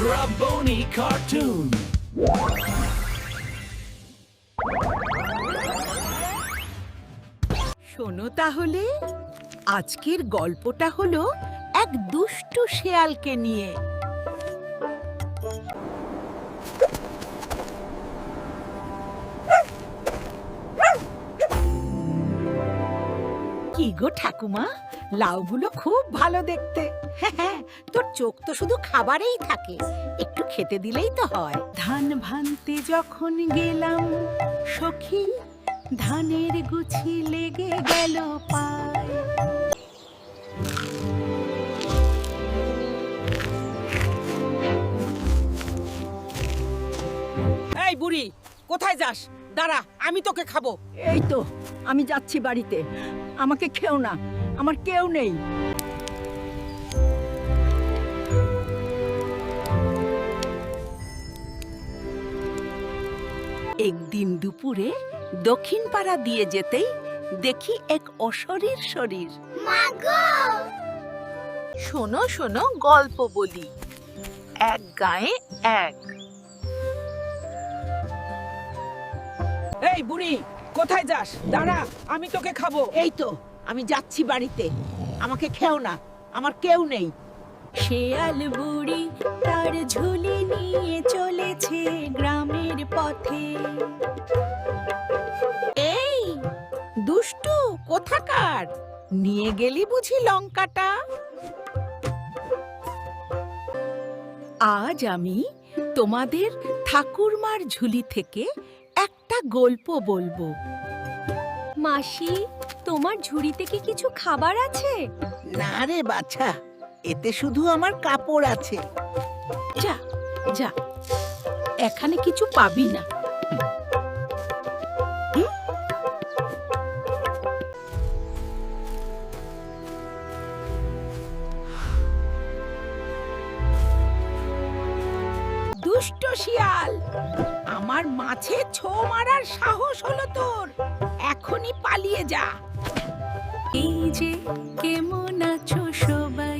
Ultra Bony Cartoon. শোনো তাহলে, আজকের গল্পটা হলো এক দুষ্টু শেয়ালকে নিয়ে। কি গো ঠাকুমা, লাউগুলো খুব ভালো দেখতে। হ্যাঁ, তোর চোখ তো শুধু খাবারেই থাকে, একটু খেতে দিলেই তো হয়। ধান ভানতে যখন গেলাম সখী, ধানের গুছি লেগে গেল পায়। এই বুড়ি, কোথায় যাস? দাঁড়া, আমি তোকে খাবো। এই তো আমি যাচ্ছি বাড়িতে, আমাকে খেও না, আমার কেউ নেই। একদিন দুপুরে দক্ষিণ পাড়া দিয়ে যেতেই দেখি এক অশরীর শরীর। শোনো শোনো গল্প বলি। এক গায়ে এক। এই বুড়ি, কোথায় যাস? দাঁড়া, আমি তোকে খাবো। এই তো আমি যাচ্ছি বাড়িতে, আমাকে খেও না, আমার কেউ নেই। শেয়াল বুড়ি তার ঝুলি নিয়ে চলেছে গ্রামের পথে। এই দুষ্টু কোথাকার, নিয়ে গেলি বুঝি লঙ্কাটা? আজ আমি তোমাদের ঠাকুরমার ঝুলি থেকে একটা গল্প বলবো। মাসি, তোমার ঝুড়িতে কি কিছু খাবার আছে? না রে বাছা, এতে শুধু আমার কাপড় আছে। যা যা, এখানে কিছু পাবি না। দুষ্ট শিয়াল, আমার মাছে ছো মারার সাহস হলো তোর, এখনই পালিয়ে যা। এই যে কেমন আছো সবাই?